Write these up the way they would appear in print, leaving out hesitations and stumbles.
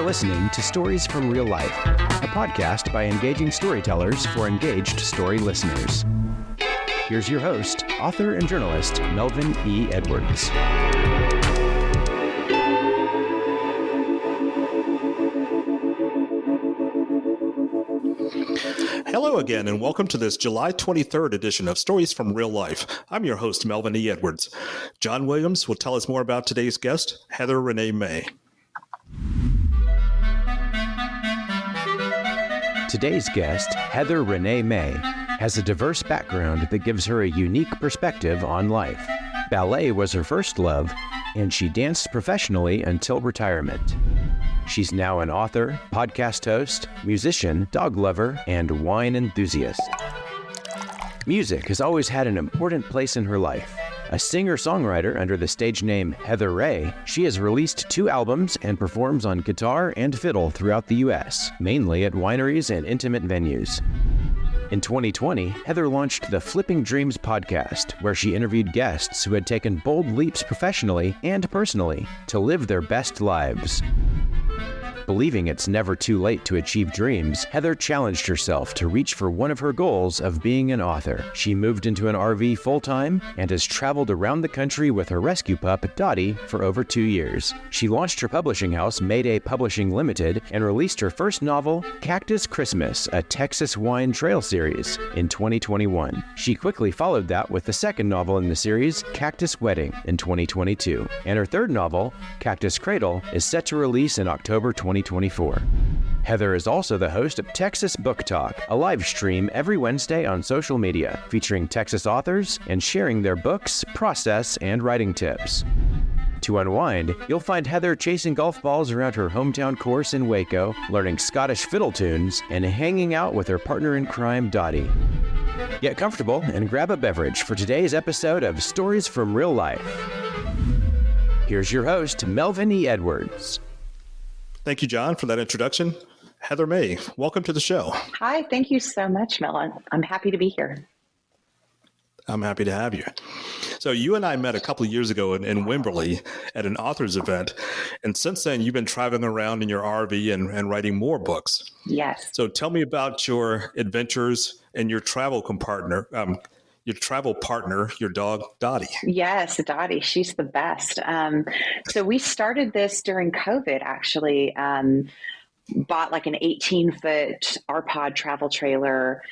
listening to Stories from Real Life, a podcast by engaging storytellers for engaged story listeners. Here's your host, author and journalist, Melvin E. Edwards. Hello again, and welcome to this July 23rd edition of Stories from Real Life. I'm your host, Melvin E. Edwards. John Williams will tell us more about today's guest, Heather Renee May. Today's guest, Heather Renee May, has a diverse background that gives her a unique perspective on life. Ballet was her first love, and she danced professionally until retirement. She's now an author, podcast host, musician, dog lover, and wine enthusiast. Music has always had an important place in her life. A singer-songwriter under the stage name Heather Ray, she has released 2 albums and performs on guitar and fiddle throughout the U.S., mainly at wineries and intimate venues. In 2020, Heather launched the Flipping Dreams podcast, where she interviewed guests who had taken bold leaps professionally and personally to live their best lives. Believing it's never too late to achieve dreams, Heather challenged herself to reach for one of her goals of being an author. She moved into an RV full-time and has traveled around the country with her rescue pup, Dotty, for over 2 years. She launched her publishing house, Mayday Publishing Limited, and released her first novel, Cactus Christmas, a Texas wine trail series, in 2021. She quickly followed that with the second novel in the series, Cactus Wedding, in 2022. And her third novel, Cactus Cradle, is set to release in October 2024. Heather is also the host of Texas Book Talk, a live stream every Wednesday on social media, featuring Texas authors and sharing their books, process, and writing tips. To unwind, you'll find Heather chasing golf balls around her hometown course in Waco, learning Scottish fiddle tunes, and hanging out with her partner in crime, Dotty. Get comfortable and grab a beverage for today's episode of Stories from Real Life. Here's your host, Melvin E. Edwards. Thank you, John, for that introduction. Heather May, welcome to the show. Hi, thank you so much, Melvin. I'm happy to be here. I'm happy to have you. So you and I met a couple of years ago in Wimberley at an author's event. And since then, you've been traveling around in your RV and writing more books. Yes. So tell me about your adventures and your travel partner, your dog, Dotty. Yes, Dotty. She's the best. So we started this during COVID, actually. Bought like an 18-foot RPod travel trailer,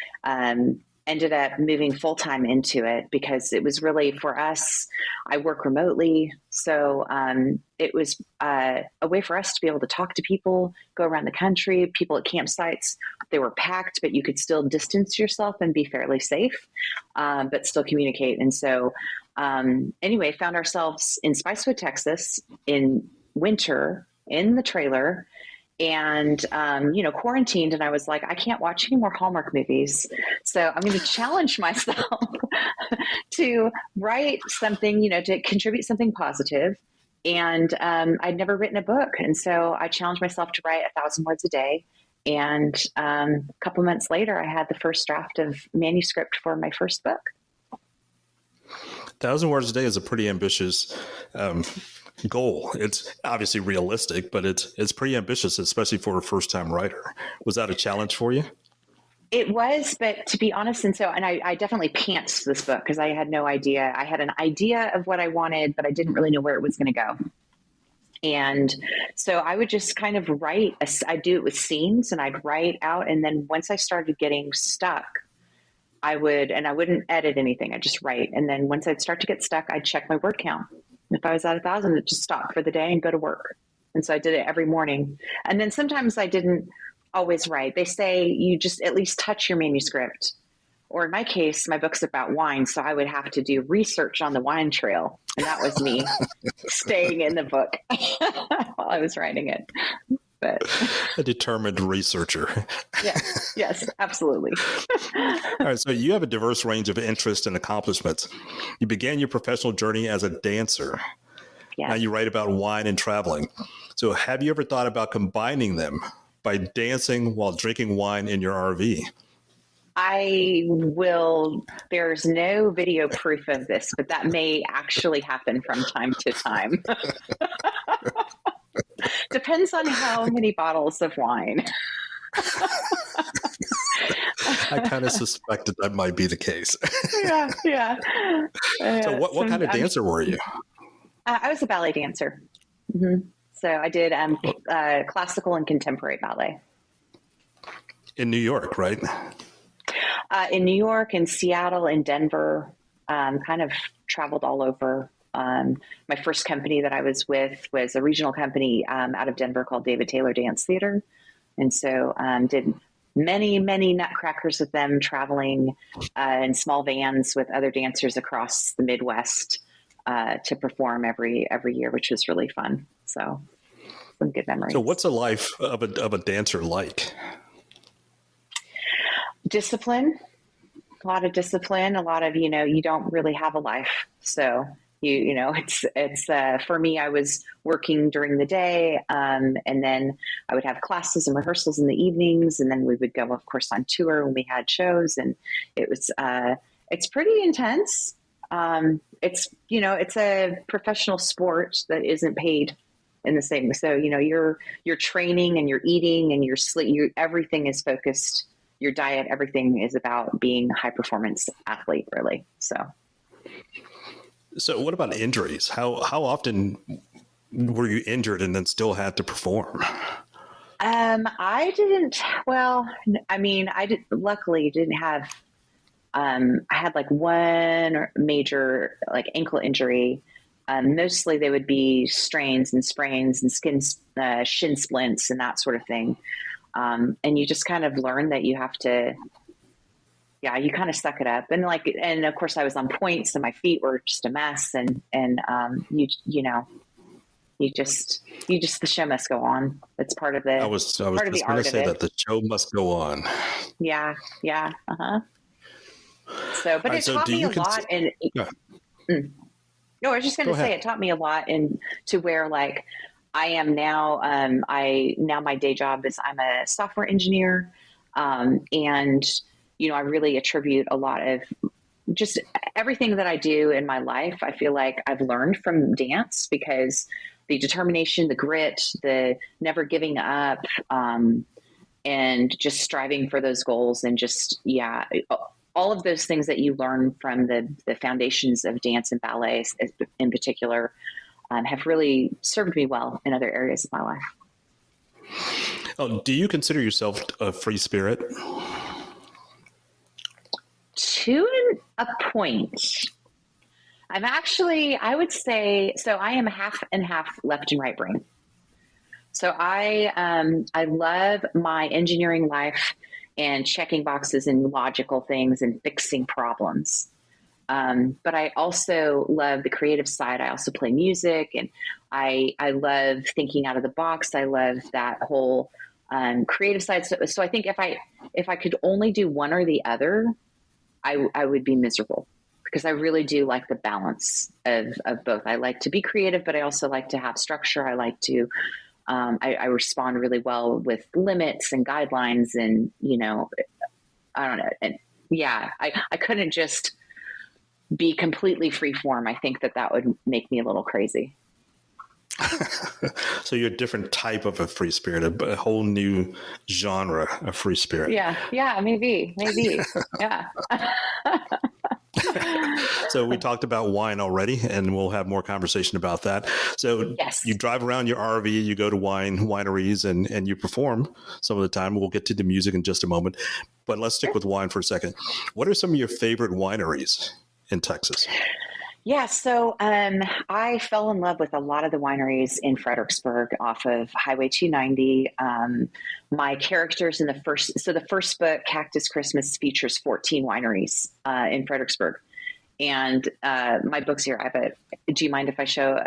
ended up moving full-time into it because it was really, for us, I work remotely. So it was a way for us to be able to talk to people, go around the country, people at campsites. They were packed, but you could still distance yourself and be fairly safe, but still communicate. And so anyway, found ourselves in Spicewood, Texas in winter in the trailer and, quarantined. And I was like, I can't watch any more Hallmark movies. So I'm going to challenge myself to write something, to contribute something positive. And I'd never written a book. And so I challenged myself to write 1,000 words a day. And a couple months later, I had the first draft of manuscript for my first book. 1,000 words a day is a pretty ambitious goal. It's obviously realistic, but it's pretty ambitious, especially for a first-time writer. Was that a challenge for you? It was, but to be honest, and I definitely pantsed this book because I had no idea. I had an idea of what I wanted, but I didn't really know where it was going to go. And so I would just kind of write. I'd do it with scenes, and I'd write out. And then once I started getting stuck, I wouldn't edit anything. I'd just write. And then once I'd start to get stuck, I'd check my word count. If I was at 1,000, I'd just stop for the day and go to work. And so I did it every morning. And then sometimes I didn't always write. They say you just at least touch your manuscript. Or in my case, my book's about wine, so I would have to do research on the wine trail. And that was me staying in the book while I was writing it. But a determined researcher. Yes, absolutely. All right, so you have a diverse range of interests and accomplishments. You began your professional journey as a dancer. Yes. Now you write about wine and traveling. So have you ever thought about combining them by dancing while drinking wine in your RV? There's no video proof of this, but that may actually happen from time to time. Depends on how many bottles of wine. I kind of suspected that might be the case. Yeah. So what kind of dancer were you? I was a ballet dancer. Mm-hmm. So I did classical and contemporary ballet. In New York, right? In New York, in Seattle, in Denver, kind of traveled all over. My first company that I was with was a regional company out of Denver called David Taylor Dance Theater. And so did many, many nutcrackers with them, traveling in small vans with other dancers across the Midwest to perform every year, which was really fun. So some good memories. So what's a life of a dancer like? Discipline, a lot of discipline, a lot of, you don't really have a life. So it's for me, I was working during the day, and then I would have classes and rehearsals in the evenings. And then we would go, of course, on tour when we had shows, and it was, it's pretty intense. It's a professional sport that isn't paid in the same. So, you're training and you're eating and you're sleep, everything is focused. Your diet, everything is about being a high performance athlete, really. So what about injuries? How often were you injured and then still had to perform? I didn't, luckily didn't have, I had like one major like ankle injury. Mostly they would be strains and sprains and shin splints and that sort of thing. And you just kind of learn that you have to, you kind of suck it up. And of course I was on points and my feet were just a mess and the show must go on. It's part of the, I was just going to say that the show must go on. Yeah. Uh-huh. So, but it taught me a lot. And no, I was just going to say it taught me a lot to where like I am now. Now my day job is I'm a software engineer, and I really attribute a lot of just everything that I do in my life. I feel like I've learned from dance because the determination, the grit, the never giving up, and just striving for those goals, and just all of those things that you learn from the foundations of dance and ballet in particular have really served me well in other areas of my life. Oh, do you consider yourself a free spirit? To a point. I would say, so I am half and half left and right brain. So I love my engineering life and checking boxes and logical things and fixing problems. But I also love the creative side. I also play music, and I love thinking out of the box. I love that whole creative side. So I think if I could only do one or the other, I would be miserable, because I really do like the balance of both. I like to be creative, but I also like to have structure. I like to, I respond really well with limits and guidelines, and, I don't know. And I couldn't just be completely free form. I think that would make me a little crazy. So you're a different type of a free spirit, a whole new genre of free spirit. Yeah, maybe. Yeah. So we talked about wine already, and we'll have more conversation about that. So yes. You drive around your RV, you go to wineries, and you perform some of the time. We'll get to the music in just a moment, but let's stick with wine for a second. What are some of your favorite wineries in Texas? Yeah, so I fell in love with a lot of the wineries in Fredericksburg off of Highway 290. My characters in the first book, Cactus Christmas, features 14 wineries in Fredericksburg. And my book's here. Do you mind if I show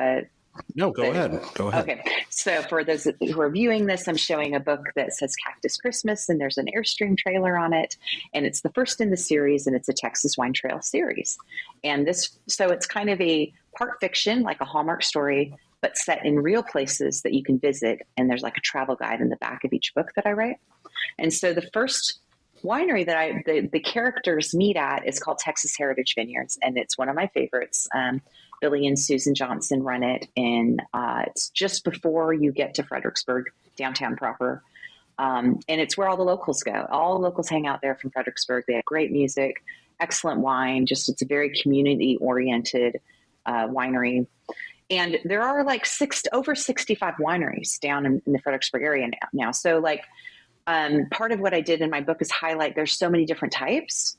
No, go ahead. Okay. So for those who are viewing this, I'm showing a book that says Cactus Christmas, and there's an Airstream trailer on it. And it's the first in the series, and it's a Texas Wine Trail series. And so it's kind of a part fiction, like a Hallmark story, but set in real places that you can visit. And there's like a travel guide in the back of each book that I write. And so the first winery that the characters meet at is called Texas Heritage Vineyards, and it's one of my favorites. Billy and Susan Johnson run it, and it's just before you get to Fredericksburg, downtown proper. And it's where all the locals go. All the locals hang out there from Fredericksburg. They have great music, excellent wine. It's a very community-oriented winery. And there are like over 65 wineries down in the Fredericksburg area now. So like part of what I did in my book is highlight there's so many different types.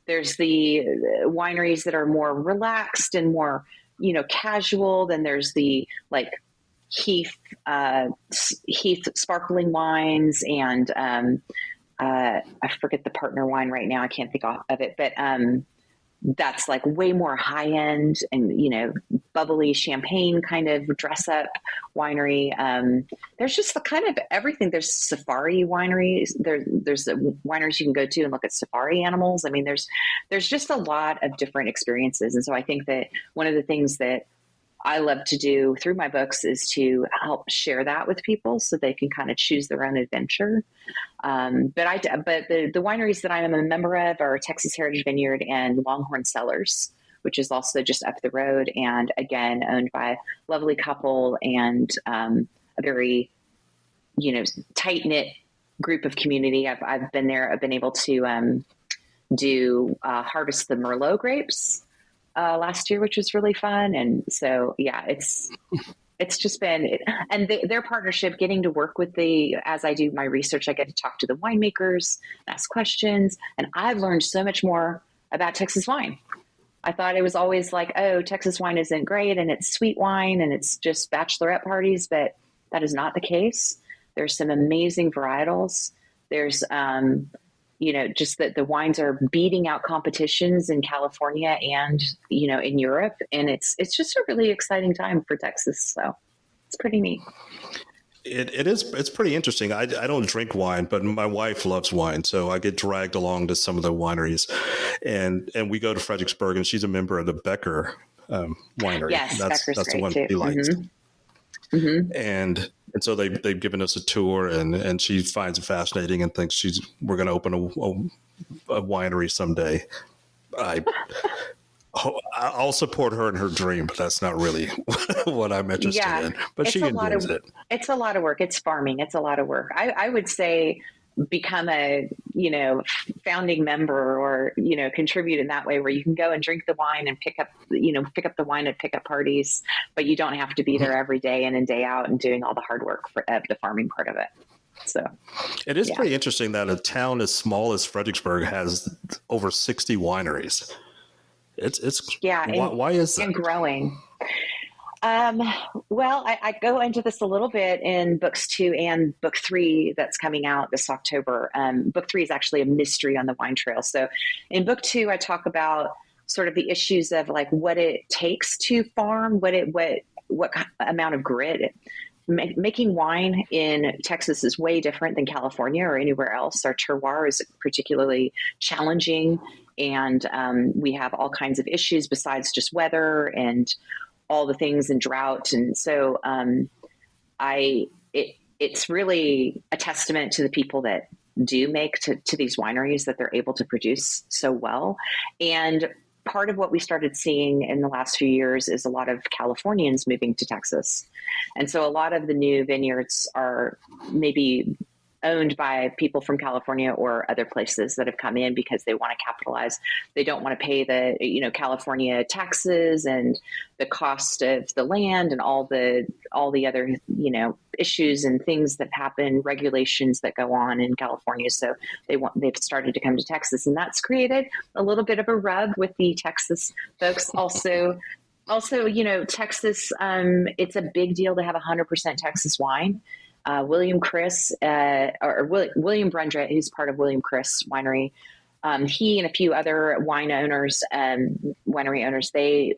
There's the wineries that are more relaxed and more, casual. Then there's the like Heath sparkling wines, and I forget the partner wine right now. I can't think of it, but that's like way more high end and, bubbly champagne kind of dress up winery. There's just the kind of everything. There's safari wineries. There's wineries you can go to and look at safari animals. I mean, there's just a lot of different experiences. And so I think that one of the things that I love to do through my books is to help share that with people so they can kind of choose their own adventure. But the wineries that I am a member of are Texas Heritage Vineyard and Longhorn Cellars, which is also just up the road, and again owned by a lovely couple and a very tight knit group of community. I've been there. I've been able to harvest the Merlot grapes last year, which was really fun. And so, yeah, it's just been, and their partnership, getting to work with as I do my research, I get to talk to the winemakers, ask questions, and I've learned so much more about Texas wine. I thought it was always like, oh, Texas wine isn't great and it's sweet wine and it's just bachelorette parties, but that is not the case. There's some amazing varietals. There's, just that the wines are beating out competitions in California and, in Europe. And it's just a really exciting time for Texas. So it's pretty neat. It's pretty interesting. I don't drink wine, but my wife loves wine. So I get dragged along to some of the wineries and we go to Fredericksburg, and she's a member of the Becker winery. Yes, that's Becker's the one too. she likes. Mm-hmm. Mm-hmm. And so they've given us a tour, and she finds it fascinating and thinks we're going to open a winery someday. I'll support her in her dream, but that's not really what I'm interested in. But she enjoys it. It's a lot of work. It's farming. It's a lot of work. I would say become a, founding member or, contribute in that way where you can go and drink the wine and pick up the wine at pickup parties, but you don't have to be there every day in and day out and doing all the hard work of the farming part of it. So it is pretty interesting that a town as small as Fredericksburg has over 60 wineries. Why is that? And growing. Well, I go into this a little bit in books 2 and book 3 that's coming out this October. Book 3 is actually a mystery on the wine trail. So in book 2, I talk about sort of the issues of like what it takes to farm, what amount of grit. Making wine in Texas is way different than California or anywhere else. Our terroir is particularly challenging, and we have all kinds of issues besides just weather and all the things and drought. And so it's really a testament to the people that do make to these wineries that they're able to produce so well. And part of what we started seeing in the last few years is a lot of Californians moving to Texas. And so a lot of the new vineyards are maybe owned by people from California or other places that have come in because they want to capitalize. They don't want to pay the, California taxes and the cost of the land and all the other, issues and things that happen, regulations that go on in California. So they've started to come to Texas, and that's created a little bit of a rub with the Texas folks. Also, Texas, it's a big deal to have 100% Texas wine. William Brundrett, who's part of William Chris Winery, he and a few other winery owners, they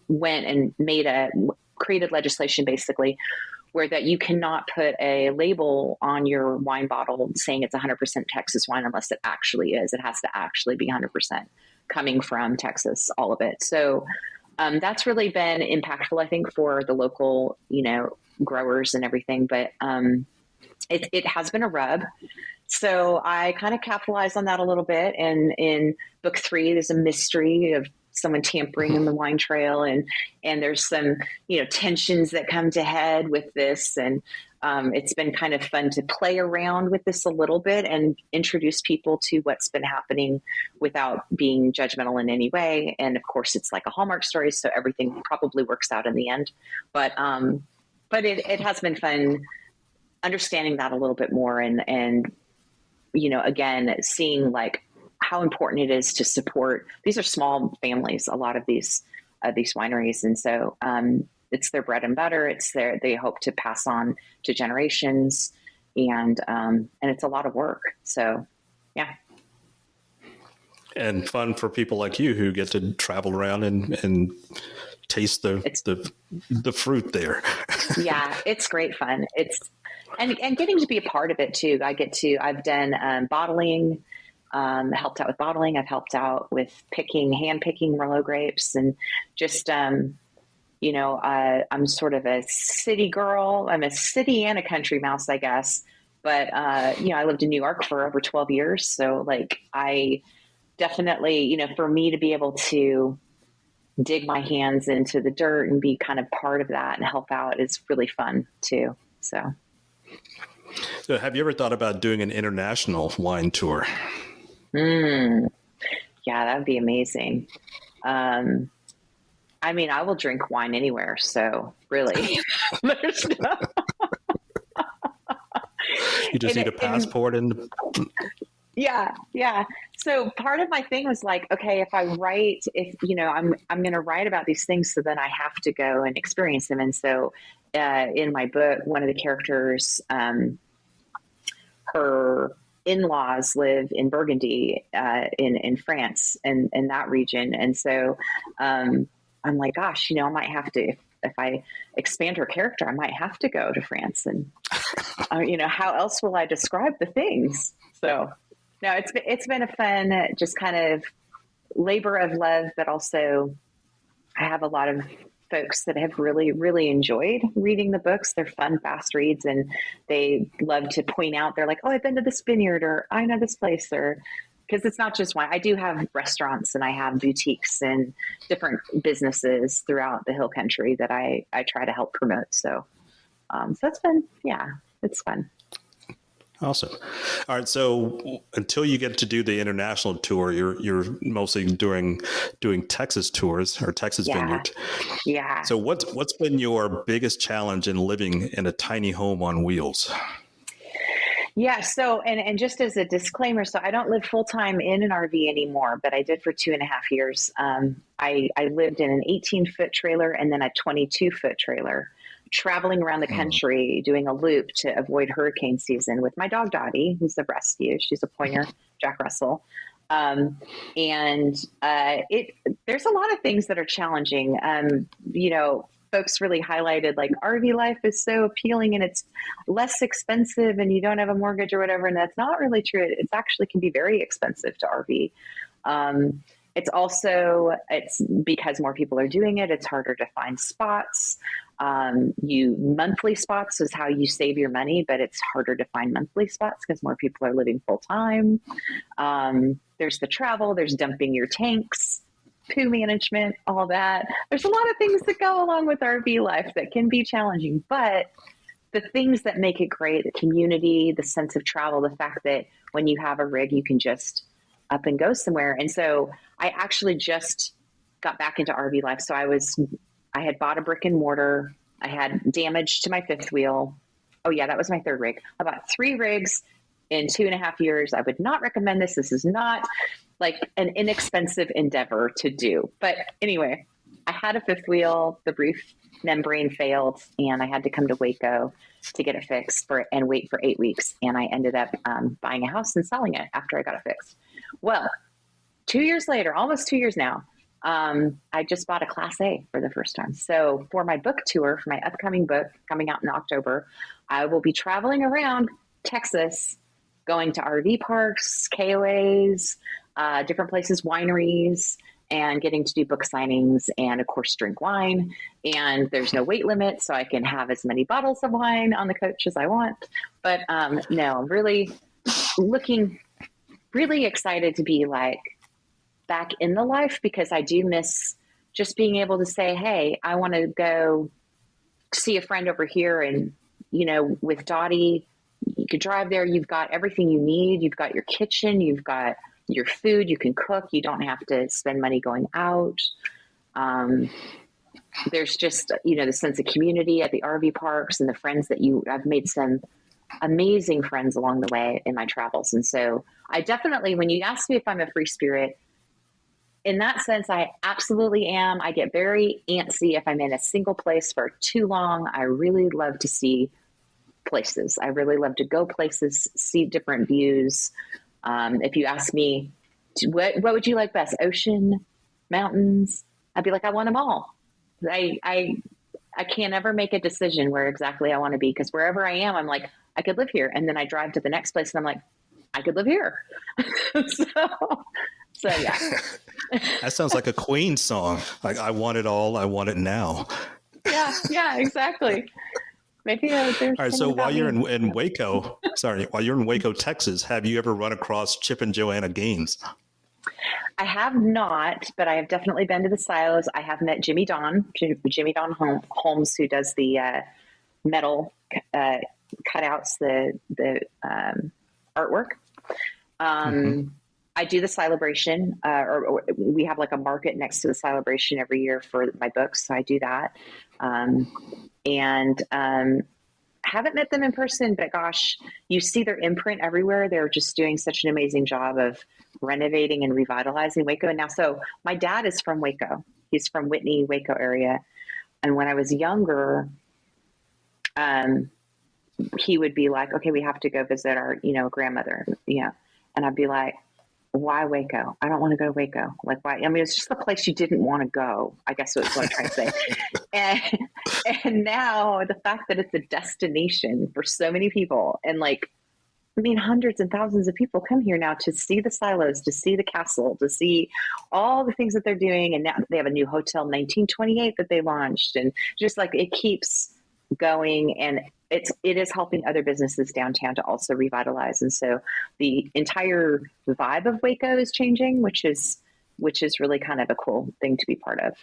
went and created legislation basically where that you cannot put a label on your wine bottle saying it's 100% Texas wine unless it actually is. It has to actually be 100% coming from Texas, all of it. So that's really been impactful, I think, for the local, growers and everything. But it has been a rub. So I kind of capitalized on that a little bit. And in book 3, there's a mystery of someone tampering in the wine trail, and there's some tensions that come to head with this, and it's been kind of fun to play around with this a little bit and introduce people to what's been happening without being judgmental in any way. And of course, it's like a Hallmark story, so everything probably works out in the end. But it has been fun understanding that a little bit more, and again, seeing like how important it is to support. These are small families, a lot of these wineries, and so it's their bread and butter. They hope to pass on to generations, and it's a lot of work. So, yeah. And fun for people like you who get to travel around and taste the fruit there. Yeah, it's great fun. And getting to be a part of it too. I've done bottling, helped out with bottling. I've helped out with hand picking Merlot grapes, and just, I'm sort of a city girl. I'm a city and a country mouse, I guess. But, I lived in New York for over 12 years. So like, I definitely, for me to be able to dig my hands into the dirt and be kind of part of that and help out is really fun too. So have you ever thought about doing an international wine tour? Yeah, that would be amazing. I mean, I will drink wine anywhere. So really, there's no... You just need a passport and... Yeah. So part of my thing was like, okay, if I'm going to write about these things, so then I have to go and experience them. And so in my book, one of the characters, her in-laws live in Burgundy, in France, and in that region. And so I'm like, gosh, I might have to, if I expand her character, I might have to go to France, and how else will I describe the things? So no, it's been a fun, just kind of labor of love, but also I have a lot of folks that have really, really enjoyed reading the books. They're fun, fast reads, and they love to point out, they're like, oh, I've been to this vineyard, or I know this place, or because it's not just wine. I do have restaurants, and I have boutiques and different businesses throughout the Hill Country that I try to help promote. So, so it's been, it's fun. Awesome. All right. So until you get to do the international tour, you're mostly doing Texas tours or Texas vineyard. Yeah. So what's been your biggest challenge in living in a tiny home on wheels? Yeah. So, and just as a disclaimer, so I don't live full time in an RV anymore, but I did for 2.5 years. I lived in an 18-foot trailer and then a 22-foot trailer, traveling around the country, doing a loop to avoid hurricane season with my dog Dotty, who's a rescue. She's a pointer, Jack Russell. And there's a lot of things that are challenging. Folks really highlighted like RV life is so appealing and it's less expensive and you don't have a mortgage or whatever. And that's not really true. It actually can be very expensive to RV. It's because more people are doing it. It's harder to find spots. Monthly spots is how you save your money, but it's harder to find monthly spots because more people are living full time. There's the travel, there's dumping your tanks, poo management, all that. There's a lot of things that go along with RV life that can be challenging, but the things that make it great, the community, the sense of travel, the fact that when you have a rig, you can just up and go somewhere. And so I actually just got back into RV life. So I had bought a brick and mortar. I had damage to my fifth wheel. Oh yeah, that was my third rig. I bought 3 rigs in 2.5 years. I would not recommend this. This is not like an inexpensive endeavor to do. But anyway, I had a fifth wheel. The roof membrane failed and I had to come to Waco to get it fixed and wait for 8 weeks. And I ended up buying a house and selling it after I got it fixed. Well, 2 years later, almost 2 years now, I just bought a Class A for the first time. So for my book tour, for my upcoming book coming out in October, I will be traveling around Texas, going to RV parks, KOAs, different places, wineries, and getting to do book signings and, of course, drink wine. And there's no weight limit, so I can have as many bottles of wine on the coach as I want. But no, really, looking really excited to be like back in the life, because I do miss just being able to say, hey, I want to go see a friend over here. And, with Dotty, you could drive there. You've got everything you need. You've got your kitchen. You've got your food. You can cook. You don't have to spend money going out. There's just, the sense of community at the RV parks and the friends that I've made some amazing friends along the way in my travels. And so I definitely, when you ask me if I'm a free spirit, in that sense, I absolutely am. I get very antsy if I'm in a single place for too long. I really love to see places. I really love to go places, see different views. If you ask me, what would you like best? Ocean, mountains? I'd be like, I want them all. I can't ever make a decision where exactly I want to be, because wherever I am, I'm like, I could live here. And then I drive to the next place and I'm like, I could live here. So yeah. That sounds like a Queen song. Like, I want it all. I want it now. Yeah, exactly. Maybe there's all right. So while you're in Waco, Texas, have you ever run across Chip and Joanna Gaines? I have not, but I have definitely been to the silos. I have met Jimmy Don Holmes, who does the metal cutouts, the artwork. I do the celebration, or we have like a market next to the celebration every year for my books. So I do that. Haven't met them in person, but gosh, you see their imprint everywhere. They're just doing such an amazing job of renovating and revitalizing Waco. And now, so my dad is from Waco. He's from Whitney, Waco area. And when I was younger, he would be like, okay, we have to go visit our, grandmother. Yeah. And I'd be like, why Waco? I don't want to go to Waco. Like, why? I mean, it's just the place you didn't want to go, I guess that's what I'm trying to say. And now the fact that it's a destination for so many people, and hundreds and thousands of people come here now to see the silos, to see the castle, to see all the things that they're doing. And now they have a new Hotel 1928 that they launched, and just like it keeps going, and it is helping other businesses downtown to also revitalize. And so the entire vibe of Waco is changing, which is really kind of a cool thing to be part of.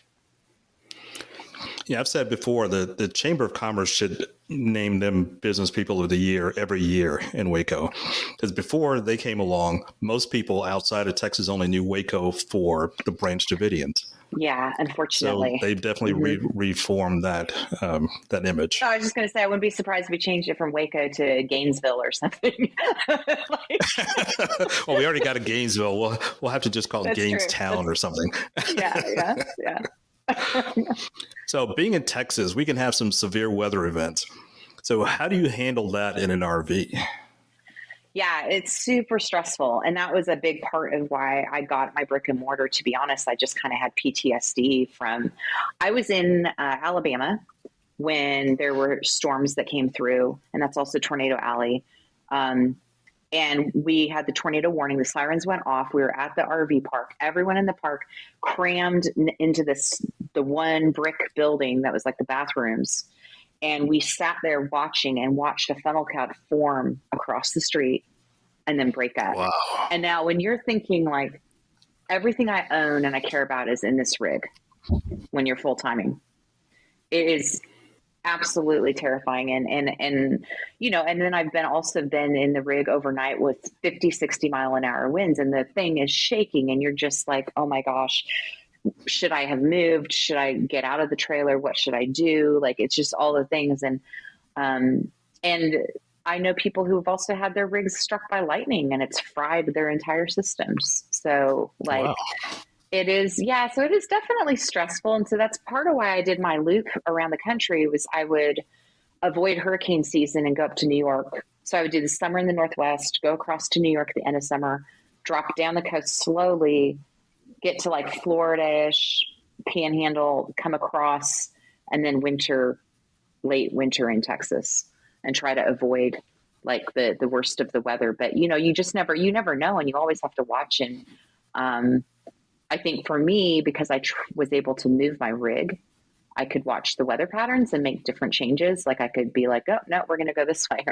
Yeah, I've said before that the Chamber of Commerce should name them Business People of the Year every year in Waco. Because before they came along, most people outside of Texas only knew Waco for the Branch Davidians. Yeah, unfortunately. So they've definitely reformed that image. I was just going to say, I wouldn't be surprised if we changed it from Waco to Gainesville or something. Well, we already got a Gainesville. We'll have to just call it Gainestown or something. Yeah. So being in Texas, we can have some severe weather events. So how do you handle that in an RV? Yeah, it's super stressful. And that was a big part of why I got my brick and mortar. To be honest, I just kind of had PTSD I was in Alabama when there were storms that came through, and that's also Tornado Alley. And we had the tornado warning. The sirens went off. We were at the RV park. Everyone in the park crammed into the one brick building that was like the bathrooms. And we sat there watched a funnel cloud form across the street and then break up. Wow. And now when you're thinking like everything I own and I care about is in this rig, when you're full timing, it is absolutely terrifying. And then I've also been in the rig overnight with 50, 60 mile an hour winds, and the thing is shaking, and you're just like, oh my gosh, should I have moved? Should I get out of the trailer? What should I do? Like, it's just all the things. And I know people who have also had their rigs struck by lightning and it's fried their entire systems. So wow. It is, so it is definitely stressful. And so that's part of why I did my loop around the country was I would avoid hurricane season and go up to New York. So I would do the summer in the Northwest, go across to New York at the end of summer, drop down the coast slowly, get to like Florida-ish, Panhandle, come across, and then late winter in Texas, and try to avoid like the worst of the weather. But you never know, and you always have to watch. And I think for me, because I was able to move my rig, I could watch the weather patterns and make different changes. Like I could be like, oh no, we're going to go this way.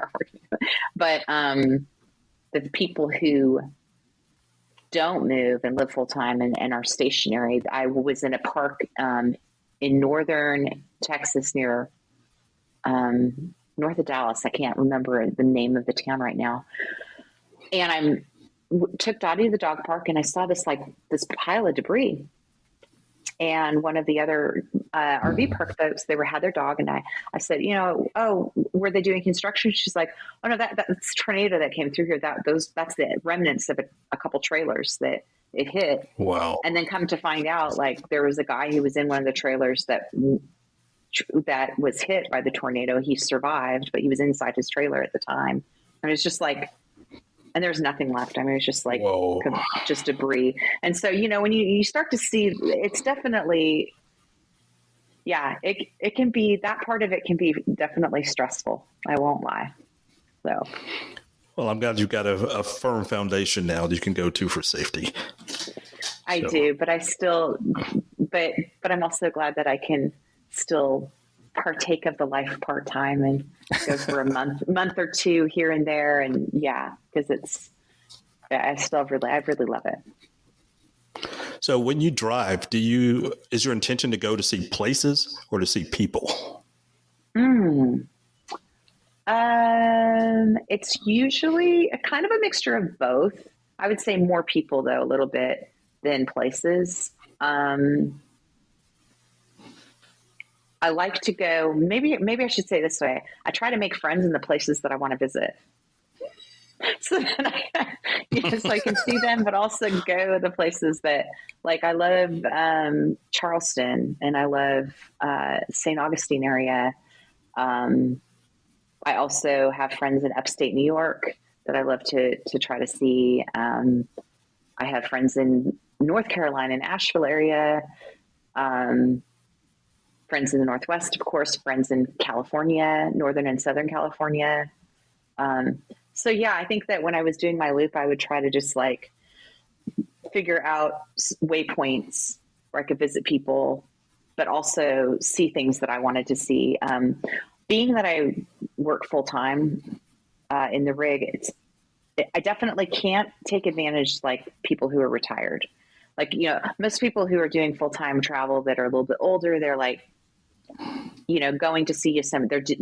But the people who don't move and live full time and are stationary. I was in a park in northern Texas near north of Dallas. I can't remember the name of the town right now. And took Dotty to the dog park, and I saw this pile of debris. And one of the other RV park folks, they had their dog, and I said, oh, were they doing construction? She's like, oh no, that's tornado that came through here. That's the remnants of a couple trailers that it hit. Wow. And then come to find out, there was a guy who was in one of the trailers that was hit by the tornado. He survived, but he was inside his trailer at the time. And it was just and there's nothing left. I mean, it's just just debris. And so, when you start to see, it's definitely, it can be, that part of it can be definitely stressful. I won't lie. So. Well, I'm glad you've got a firm foundation now that you can go to for safety. I do, but I still, but I'm also glad that I can still partake of the life part-time and go for a month or two here and there. And because I really love it. So when you drive, is your intention to go to see places or to see people? It's usually a kind of a mixture of both. I would say more people though, a little bit, than places. I like to go, maybe I should say this way. I try to make friends in the places that I want to visit. So then I can see them, but also go to the places that, I love Charleston, and I love St. Augustine area. I also have friends in upstate New York that I love to try to see. I have friends in North Carolina and Asheville area. Friends in the Northwest, of course, friends in California, Northern and Southern California. So I think that when I was doing my loop, I would try to just figure out waypoints where I could visit people, but also see things that I wanted to see. Being that I work full time in the rig, I definitely can't take advantage people who are retired. Most people who are doing full time travel that are a little bit older, they're going to see Yosemite.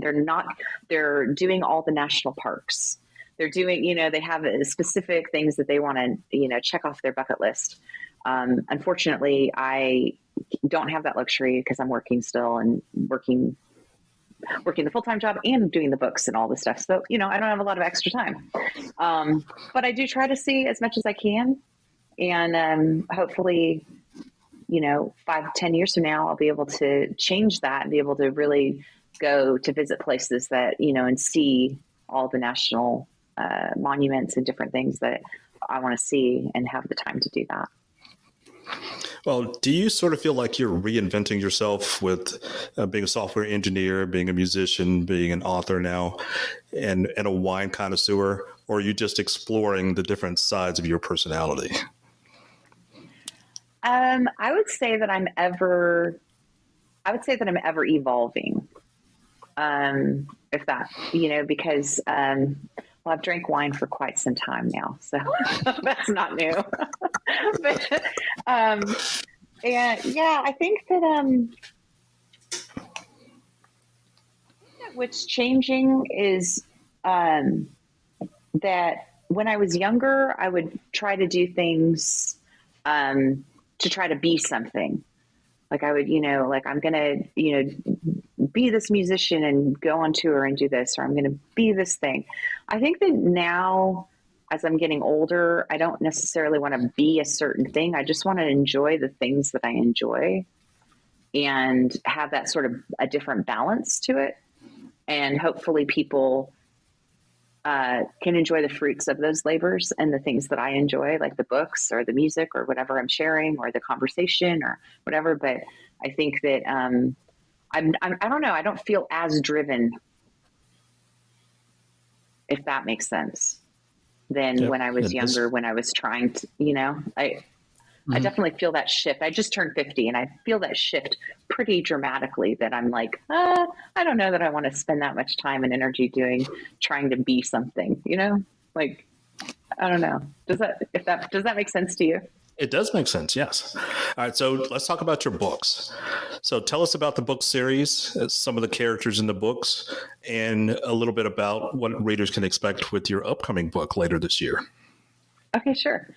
They're doing all the national parks. They're doing, they have specific things that they want to, check off their bucket list. Unfortunately, I don't have that luxury because I'm working still and working the full-time job and doing the books and all this stuff. So, I don't have a lot of extra time. But I do try to see as much as I can. And hopefully, 5-10 years from now, I'll be able to change that and be able to really go to visit places that, and see all the national monuments and different things that I want to see and have the time to do that. Well, do you sort of feel like you're reinventing yourself with being a software engineer, being a musician, being an author now, and a wine connoisseur, or are you just exploring the different sides of your personality? I would say that I'm ever evolving. If that, because, I've drank wine for quite some time now, so that's not new. But, I think that, what's changing is, that when I was younger, I would try to do things, to try to be something. I would, I'm going to, be this musician and go on tour and do this, or I'm going to be this thing. I think that now, as I'm getting older, I don't necessarily want to be a certain thing. I just want to enjoy the things that I enjoy and have that sort of a different balance to it. And hopefully people can enjoy the fruits of those labors and the things that I enjoy, like the books or the music or whatever I'm sharing or the conversation or whatever. But I think that I don't know. I don't feel as driven, if that makes sense, than when I was younger, when I was trying to, I definitely feel that shift. I just turned 50 and I feel that shift pretty dramatically, that I'm like, I don't know that I want to spend that much time and energy trying to be something, I don't know. Does that make sense to you? It does make sense, yes. All right, so let's talk about your books. So tell us about the book series, some of the characters in the books, and a little bit about what readers can expect with your upcoming book later this year. Okay, sure.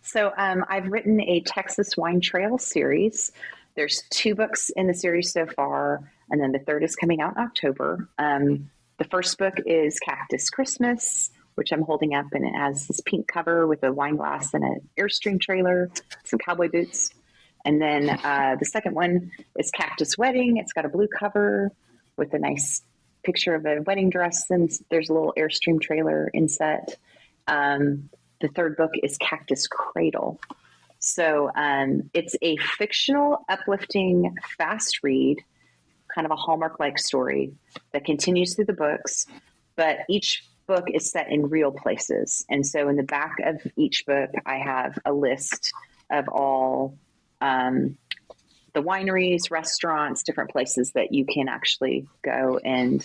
So I've written a Texas Wine Trail series. There's 2 books in the series so far, and then the third is coming out in October. The first book is Cactus Christmas, which I'm holding up, and it has this pink cover with a wine glass and an Airstream trailer, some cowboy boots. And then the second one is Cactus Wedding. It's got a blue cover with a nice picture of a wedding dress, and there's a little Airstream trailer inset. The third book is Cactus Cradle. So it's a fictional, uplifting, fast read, kind of a Hallmark-like story that continues through the books, but each book is set in real places. And so in the back of each book, I have a list of all the wineries, restaurants, different places that you can actually go and,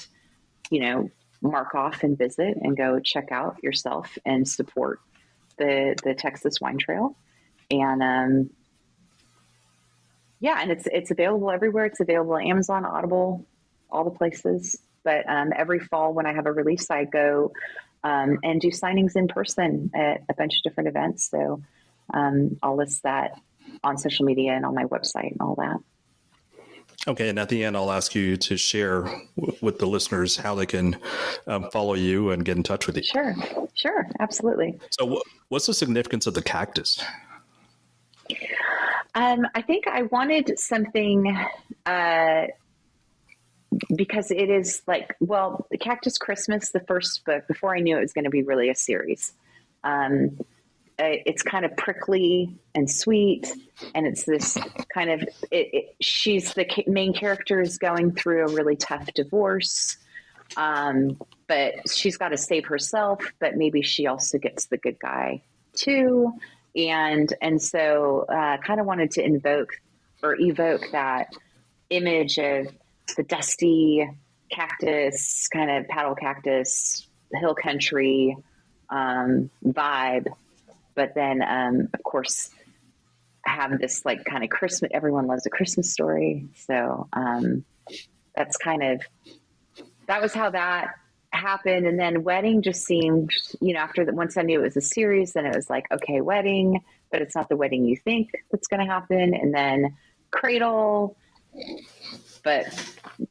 mark off and visit and go check out yourself and support the Texas Wine Trail. And and it's available everywhere. It's available on Amazon, Audible, all the places. But every fall when I have a release, I go and do signings in person at a bunch of different events. So I'll list that on social media and on my website and all that. Okay, and at the end, I'll ask you to share with the listeners how they can follow you and get in touch with you. Sure, absolutely. So what's the significance of the cactus? I think I wanted something because it is the Cactus Christmas, the first book, before I knew it was going to be really a series. It's kind of prickly and sweet, and it's this kind of she's the main character is going through a really tough divorce, but she's got to save herself, but maybe she also gets the good guy too, and so kind of wanted to evoke that image of the dusty cactus, kind of paddle cactus, hill country vibe. But then, of course, have this kind of Christmas. Everyone loves a Christmas story, so that was how that happened. And then wedding just seemed, once I knew it was a series, then it was like, okay, wedding, but it's not the wedding you think that's going to happen. And then cradle, but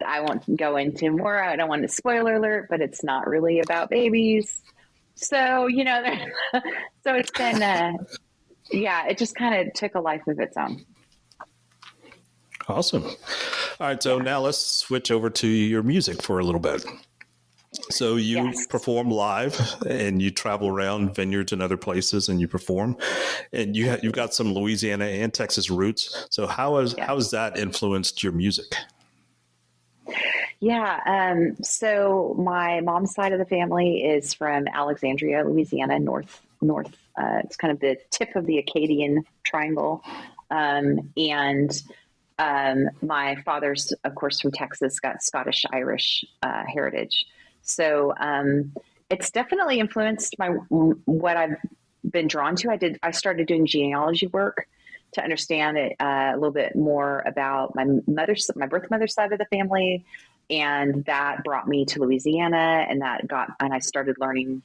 I won't go into more. I don't want to spoiler alert, but it's not really about babies. So, so it's been, it just kind of took a life of its own. Awesome. All right. So now let's switch over to your music for a little bit. So you perform live and you travel around vineyards and other places and you perform, and you've got some Louisiana and Texas roots. So how has that influenced your music? Yeah. So my mom's side of the family is from Alexandria, Louisiana, north. It's kind of the tip of the Acadian Triangle. And my father's, of course, from Texas, got Scottish-Irish heritage. So it's definitely influenced what I've been drawn to. I started doing genealogy work to understand it a little bit more about my birth mother's side of the family. And that brought me to Louisiana, and I started learning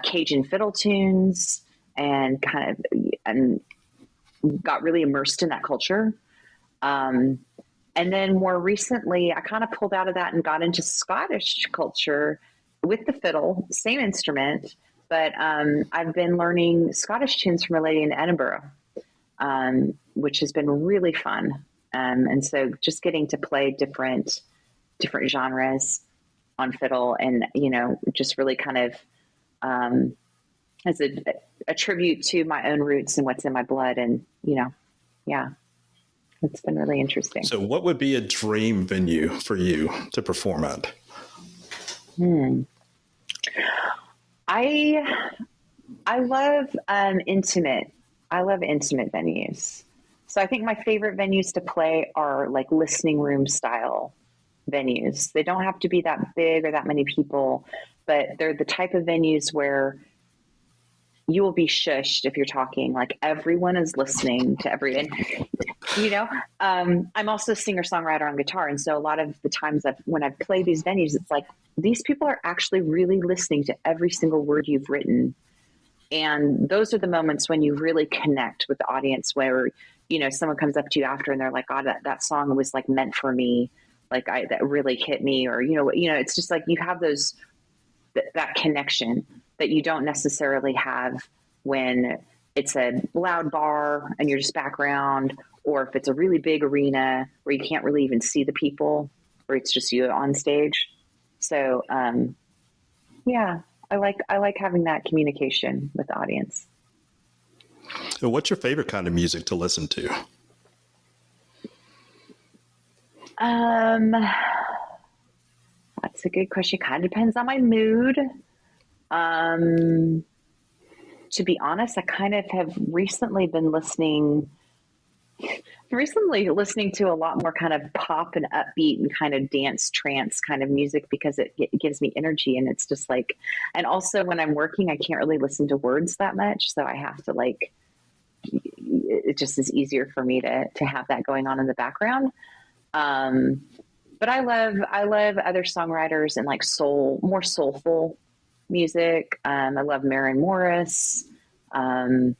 Cajun fiddle tunes and got really immersed in that culture. And then more recently, I kind of pulled out of that and got into Scottish culture with the fiddle, same instrument, but I've been learning Scottish tunes from a lady in Edinburgh, which has been really fun. And so just getting to play different genres on fiddle, and just really kind of as a tribute to my own roots and what's in my blood, and it's been really interesting. So what would be a dream venue for you to perform at? I love intimate venues. So I think my favorite venues to play are like listening room style venues. They don't have to be that big or that many people, but they're the type of venues where you will be shushed if you're talking. Like everyone is listening to everything. I'm also a singer-songwriter on guitar. And so a lot of the times when I play these venues, it's like these people are actually really listening to every single word you've written. And those are the moments when you really connect with the audience where, someone comes up to you after and they're like, God, that song was like meant for me. Like that really hit me, or, it's just like you have that connection that you don't necessarily have when it's a loud bar and you're just background, or if it's a really big arena where you can't really even see the people, or it's just you on stage. So, I like having that communication with the audience. So what's your favorite kind of music to listen to? That's a good question. Kind of depends on my mood. To be honest, I kind of have recently been listening to a lot more kind of pop and upbeat and kind of dance trance kind of music, because it gives me energy. And it's just like, and also when I'm working, I can't really listen to words that much. So I have to it just is easier for me to have that going on in the background. But I love other songwriters and like more soulful music. I love Maren Morris. I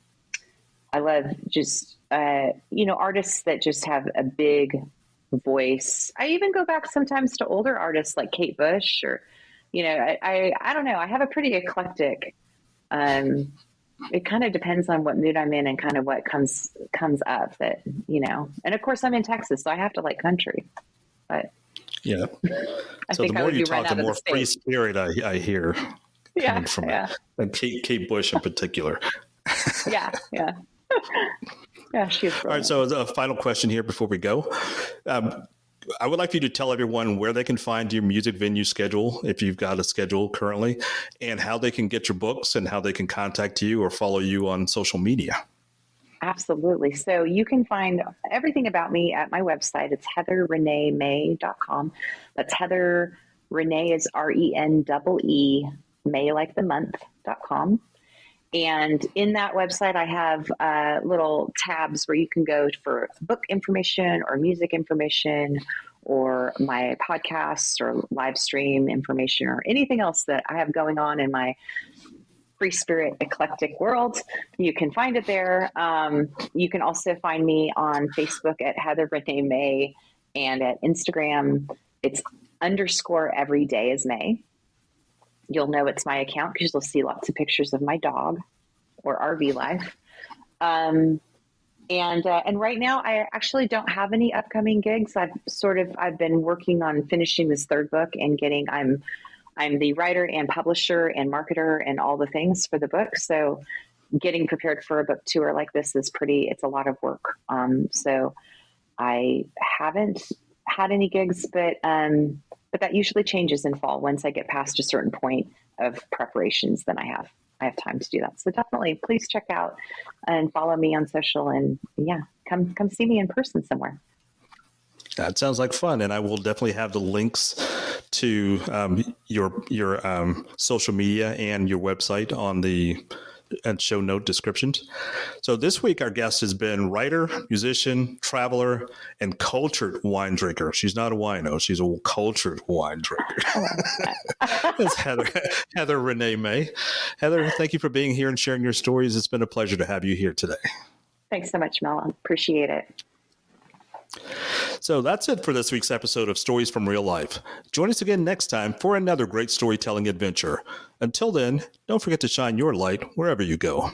love just, artists that just have a big voice. I even go back sometimes to older artists like Kate Bush, or, I don't know. I have a pretty eclectic, it kind of depends on what mood I'm in and kind of what comes up that, and of course I'm in Texas, so I have to like country, but yeah. So the more you talk, the more free spirit I hear coming from it. And Kate Bush in particular. Yeah. Yeah, she's brilliant. All right, so a final question here before we go. I would like you to tell everyone where they can find your music venue schedule, if you've got a schedule currently, and how they can get your books and how they can contact you or follow you on social media. Absolutely. So you can find everything about me at my website. It's heatherreneemay.com. That's Heather, Renee is RENEE, May like the month.com. And in that website, I have little tabs where you can go for book information or music information or my podcasts or live stream information or anything else that I have going on in my free spirit eclectic world. You can find it there. You can also find me on Facebook at Heather Renee May, and at Instagram, it's _everydayismay. You'll know it's my account because you'll see lots of pictures of my dog or RV life. And right now I actually don't have any upcoming gigs. I've been working on finishing this third book and I'm the writer and publisher and marketer and all the things for the book. So getting prepared for a book tour like this is it's a lot of work. So I haven't had any gigs, but that usually changes in fall. Once I get past a certain point of preparations, then I have time to do that. So definitely please check out and follow me on social, and come see me in person somewhere. That sounds like fun. And I will definitely have the links to your social media and your website on the show note descriptions. So this week, our guest has been writer, musician, traveler, and cultured wine drinker. She's not a wino. She's a cultured wine drinker. It's Heather Renee May. Heather, thank you for being here and sharing your stories. It's been a pleasure to have you here today. Thanks so much, Mel. I appreciate it. So that's it for this week's episode of Stories from Real Life. Join us again next time for another great storytelling adventure. Until then, don't forget to shine your light wherever you go.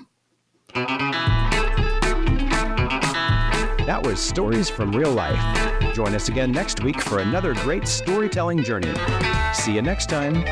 That was Stories from Real Life. Join us again next week for another great storytelling journey. See you next time.